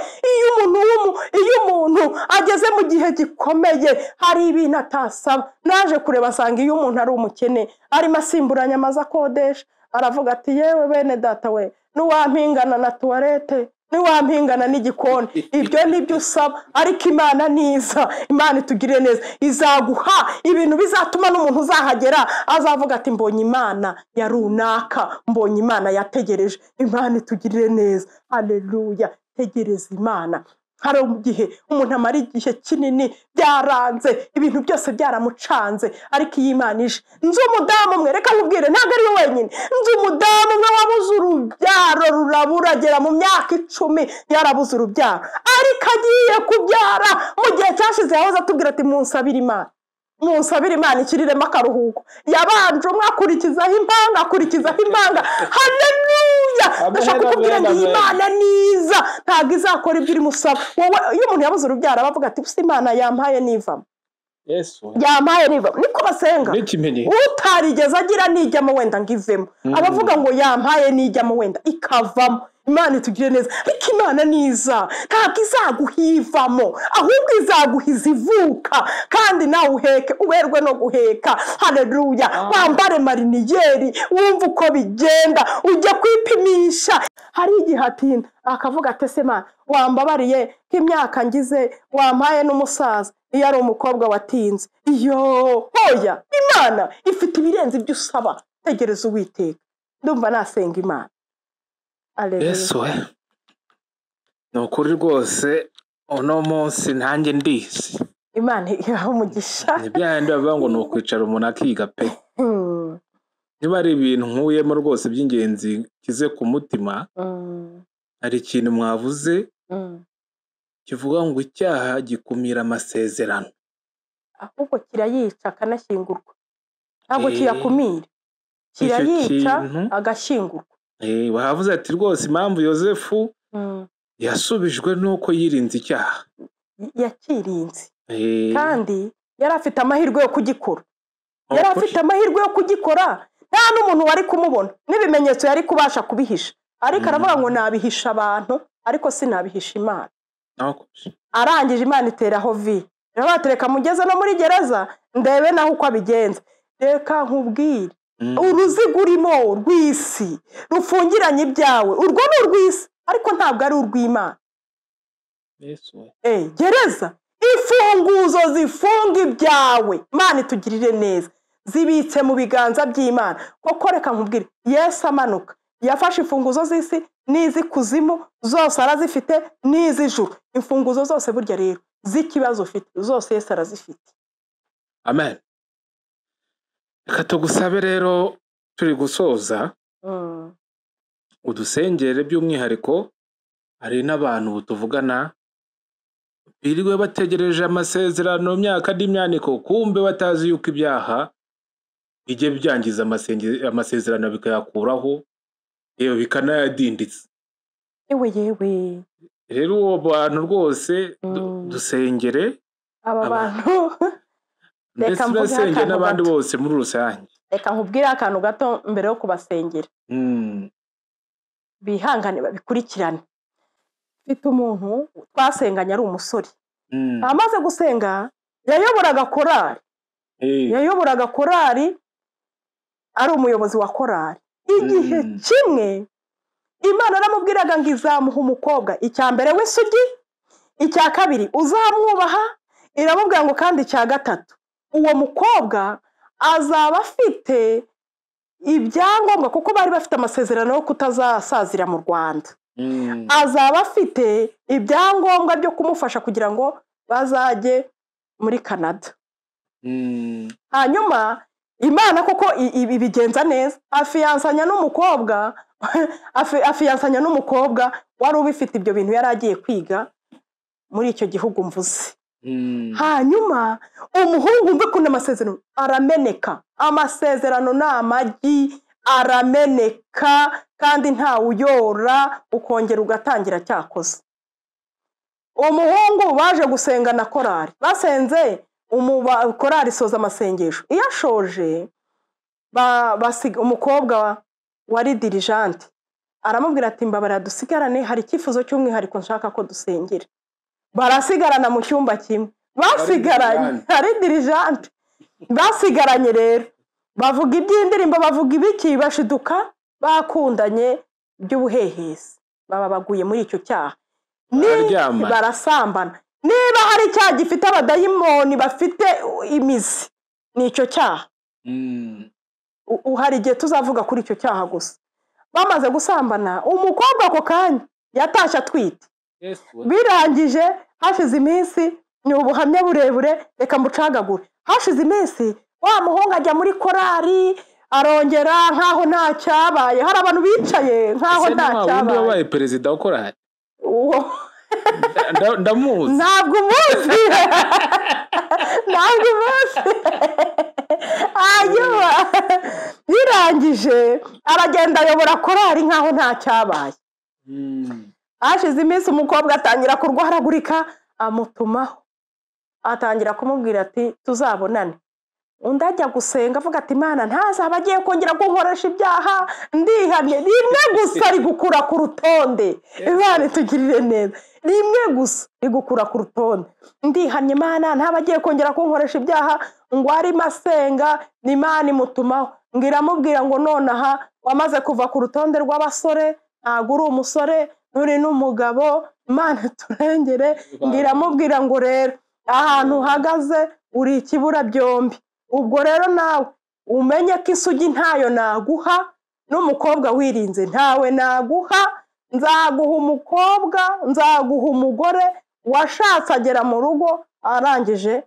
Iyo umuntu ageze mu gihe gikomeye, hari ibintu atasaba. Naje kureba asanga iyo umuntu ari umukene arimo asimburanya amazu akodesha, aravuga ati yewe bene data we, n'uwampingana na tuwarete, n'uwampingana n'igikoni. Ibyo nibyo usaba. Ariko Imana niza, Imana itugirire neza, izaguha ibintu bizatuma n'umuntu uzahagera azavuga ati mbonye Imana ya runaka, mbonye Imana yategereje. Imana itugirire neza, haleluya. Tegereza Imana. Hari igihe umuntu amara igihe kinini byaranze, ibintu byose byaramucanze, ariko iyi Imana ije. Nzi umudamu umwe, reka nkubwire, ntabwo ari we wenyine. Nzi umudamu umwe wabuze urubyaro rurabura, agera mu myaka 10 yarabuze urubyaro, ariko agiye kubyara. Mu gihe cyashize yahoze atubwira ati munsabire Imana, munsabire Imana ikiriremo akaruhuko. Yabanje umwe akurikizaho impanga. Haleluya. Ndashaka kukubwira ngo iyi Imana niza, ntabwo izakora ibyo uri musaba. Wowe iyo umuntu yabuze urubyaro abavuga ati gusa Imana yampaye nivamo, Yesu yampaye nivamo. Niko basenga. Utarigeze agira nijyamo wenda ngivemo, abavuga ngo yampaye nijyamo wenda ikavamo. Imana itugire neza. Ariko Imana niza, ntabwo izaguhivamo, ahubwo izaguhiza ivuka, kandi nawe uheke, uberwe no guheka. Haleluya. Wambare mariniyeri, wumva uko bigenda, ujya kwipimisha. Hari igihe atinda akavuga ati ese Mana wambabariye nk'imyaka ngize, wampaye n'umusaza. Iyo ari umukobwa watinze, iyo hoya, Imana ifite ibirenze ibyo usaba. Tegereza Uwiteka. Ndumva nasenga Imana. Yesu we, ni ukuri rwose uno munsi nanjye ndisi. Imana iha umugisha. Ntibyahenda bavuga ngo ni ukwicara umuntu akiga pe. Niba ari ibintu nkuyemo rwose by'ingenzi kize ku mutima, hari ikintu mwavuze kivuga ngo icyaha gikumira amasezerano, ahubwo kirayica akanashyingurwa. Ntabwo kiyakumira, kirayica agashingurwa. Bahavuze ati rwose impamvu Yosefu yasubijwe nuko yirinze icyaha. Yakirinze kandi yari afite amahirwe yo kugikora. Yari afite amahirwe yo kugikora, nta n'umuntu wari kumubona, n'ibimenyetso yari kubasha kubihisha. Ariko aravuga ngo nabihisha abantu, ariko sinabihisha Imana. Arangije Imana iteraho vi, irabatereka mugeze no muri gereza, ndebe naho uko abigenza. Reka nkubwire, uruziga urimo rw'isi rufungiranye ibyawe, urwo ni urw'isi ariko ntabwo ari urw'Imana. Gereza, imfunguzo zifunga ibyawe, Imana itugirire neza, zibitse mu biganza by'Imana. Koko reka nkubwire, Yesu amanuka yafashe imfunguzo z'isi n'iz'ikuzimu zose arazifite, n'iz'ijuru. Imfunguzo zose burya rero z'ikibazo ufite zose Yesu arazifite. Amen. Reka tugusabe rero turi gusoza, udusengere by'umwihariko. Hari n'abantu tuvugana birirwe bategereje amasezerano myaka n'imyaniko, kumbe batazi yuko ibyaha bijye byangiza amasezerano bikayakuraho, yewe bikanayadinditsa. Yewe rero uwo bantu rwose dusengere aba bantu. Reka mvuge n'abandi bose muri rusange. Reka nkubwire akantu gato mbere yo kubasengera. Bihangane babikurikirane. Mfite umuntu twasenganye ari umusore, amaze gusenga yayoboraga korali. Yayoboraga korali, ari umuyobozi wa korali. Igihe kimwe Imana aramubwiraga ngo izamuha umukobwa, icya mbere w'isugi, icya kabiri uzamwubaha, iramubwira ngo kandi icya gatatu uwo mukobwa azaba afite ibyangombwa, kuko bari bafite amasezerano yo kutazasazira mu Rwanda. Azaba afite ibyangombwa byo kumufasha kugira ngo bazajye muri Canada. Hanyuma Imana koko ibigenza neza, afiyansanya n'umukobwa wari ubifite ibyo bintu yari agiye kwiga muri icyo gihugu mvuze. hanyuma umuhungu umve ko amasezerano arameneka. Amasezerano ni amagi, arameneka kandi ntawe uyora, ukongera ugatangira cyakoze. Umuhungu baje gusenga na korari, basenze korari isoza amasengesho. Iyo ashoje basiga umukobwa wari dirijante, aramubwira ati mbabara dusigarane, hari icyifuzo cy'umwihariko nshaka ko dusengera. Barasigarana mu cyumba kimwe, basigaranye, hari dirijante, basigaranye. Rero bavuga iby'indirimbo, bavuga ibiki, bashiduka bakundanye by'ubuhehesi, baba baguye muri icyo cyaha. Barasambana. Niba hari icyaha gifite abadayimoni bafite imizi, ni icyo cyaha. Hari igihe tuzavuga kuri icyo cyaha gusa. Bamaze gusambana, umukobwa ako kanya yatashye atwite. Birangije hashize iminsi, ni ubuhamya burebure, reka mbucagagure. Hashize iminsi wa muhungu ajya muri korari, arongera nkaho nta cyabaye. Hari abantu bicaye nkaho nta cyabaye. Undi wabaye perezida wa korari? Ndamuzi. Ntabwo umuzi. Ntabwo umuzi. Hanyuma birangije aragenda ayobora korari nkaho nta cyabaye. Hashize iminsi umukobwa atangira kurwaragurika, amutumaho, atangira kumubwira ati tuzabonane. Undi ajya gusenga avuga ati Imana ntazaba agiye kongera kunkoresha ibyaha, ndihanye. Rimwe gusa ari gukura ku rutonde. Imana itugirire neza. Rimwe gusa rigukura ku rutonde. Ndihanye Imana ntaba agiye kongera kunkoresha ibyaha, ngo arimo asenga, n'Imana imutumaho. Ngiramubwira ngo nonaha wamaze kuva ku rutonde rw'abasore, ntabwo uri umusore, nturi n'umugabo, Imana turengere. Ngiramubwira ngo rero ahantu uhagaze uri ikibura byombi. Ubwo rero nawe umenye ko isugi ntayo naguha, n'umukobwa wirinze ntawe naguha. Nzaguha umukobwa, nzaguha umugore washatse agera mu rugo, arangije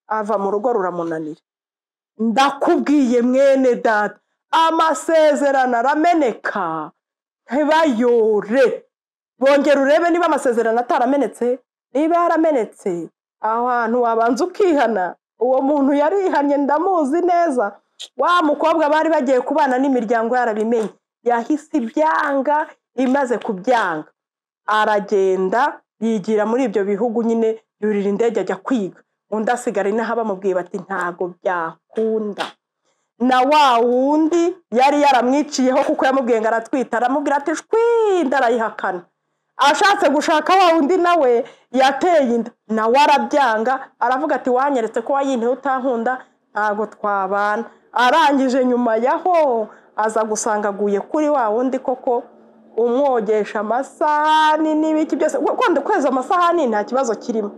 ava mu rugo ruramunanira. Ndakubwiye mwene data, amasezerano arameneka, ntibayore. Bongera urebe niba amasezerano ataramenetse. Niba yaramenetse, aho hantu wabanza ukihana. Uwo muntu yarihanye, ndamuzi neza. Wa mukobwa bari bagiye kubana n'imiryango yarabimenye, yahise ibyanga. Imaze kubyanga aragenda yigira muri ibyo bihugu nyine, yurira indege ajya kwiga. Undi asigara inaha bamubwiye bati ntago byakunda. Na wa wundi yari yaramwiciyeho kuko yamubwiye ngo aratwita, aramubwira ati shwinda, arayihakana. Ashatse gushaka wa wundi nawe yateye inda, nawe arabyanga, aravuga ati wanyeretse ko wayinteho utankunda, ntago twabana. Arangije nyuma yaho aza gusanga aguye kuri wa wundi koko umwogesha amasahani n'ibiki byose. Kweza amasahani nta kibazo kirimo,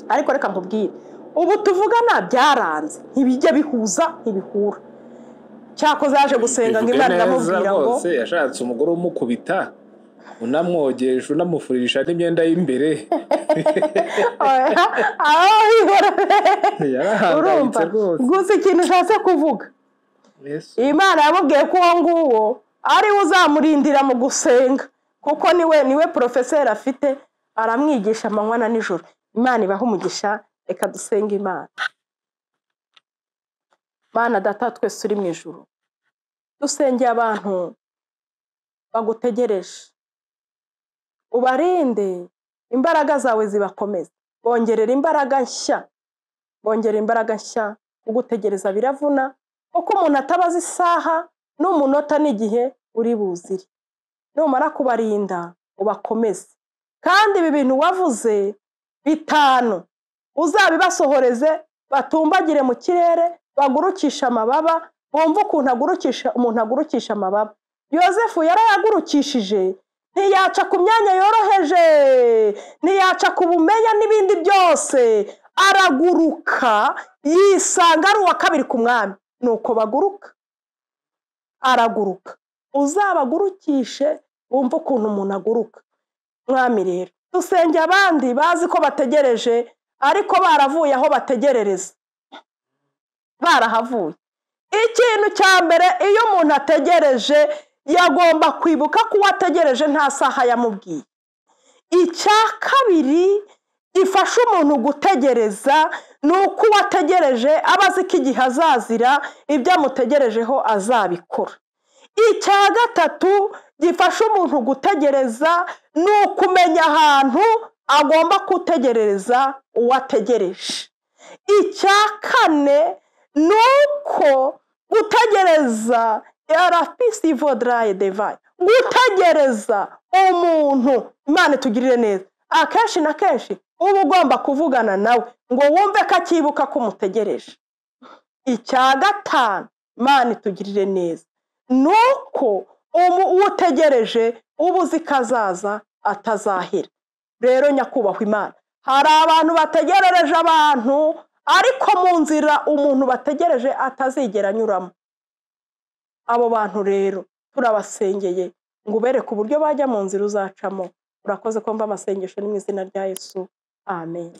ariko reka nkubwire, ubu tuvugana byaranze, ntibijya bihuza, ntibihura. Cyakoze yaje gusenga ngo Imana iramubwira ngo yashatse umugore umukubita, unamwogesha, unamufurisha n'imyenda y'imbere. Urumva gusa ikintu ushatse kuvuga, Imana yamubwiye ko uwo nguwo ari uzamurindira mu gusenga, kuko niwe profeseri afite, aramwigisha amanywa na nijoro. Imana ibaha umugisha. Reka dusenga Imana. Mana data twese uri mu ijuru, dusengeye abantu bagutegereje, ubarinde, imbaraga zawe zibakomeze. Bongerera imbaraga nshya, bongera imbaraga nshya. Kugutegereza biravuna, kuko umuntu atabaza isaha n'umunota n'igihe uri buzire. Numara kubarinda ubakomeze, kandi ibi bintu wavuze 5 uzabibasohoreze, batumbagire mu kirere, bagurukisha amababa. Bumva ukuntu umuntu agurukisha amababa. Yosefu yarayagurukishije, ntiyaca ku myanya yoroheje, ntiyaca ku bumenya n'ibindi byose, araguruka yisanga ari uwa kabiri ku mwami. Nuko baguruka, araguruka. Uzabagurukishe bumva ukuntu umuntu aguruka. Mwami rero dusenge abandi bazi ko bategereje, ariko baravuye aho bategerereza, barahavuye. Ikintu cya mbere, iyo umuntu ategereje yagomba kwibuka ko uwategereje nta saha yamubwiye. Icya kabiri, gifasha umuntu gutegereza ni uko uwategereje aba azi ko igihe azazira ibyo amutegerejeho azabikora. Icya gatatu gifasha umuntu gutegereza ni ukumenya ahantu agomba gutegerereza uwategereje. Icya kane ni uko gutegereza yarafisi vodraye devayi, gutegereza umuntu Imana itugirire neza. Akenshi na kenshi uba ugomba kuvugana nawe ngo wumve ko akibuka ko umutegereje. Icya gatanu Imana itugirire neza ni uko utegereje uba uzi ko azaza atazahera. Rero nyakubahwa Imana, hari abantu bategerereje abantu ariko mu nzira umuntu bategereje atazigera anyuramo. Abo bantu rero turabasengeye ngo ubereke uburyo bajya mu nzira uzacamo. Urakoze kumva amasengesho ni mu izina rya Yesu. Amen.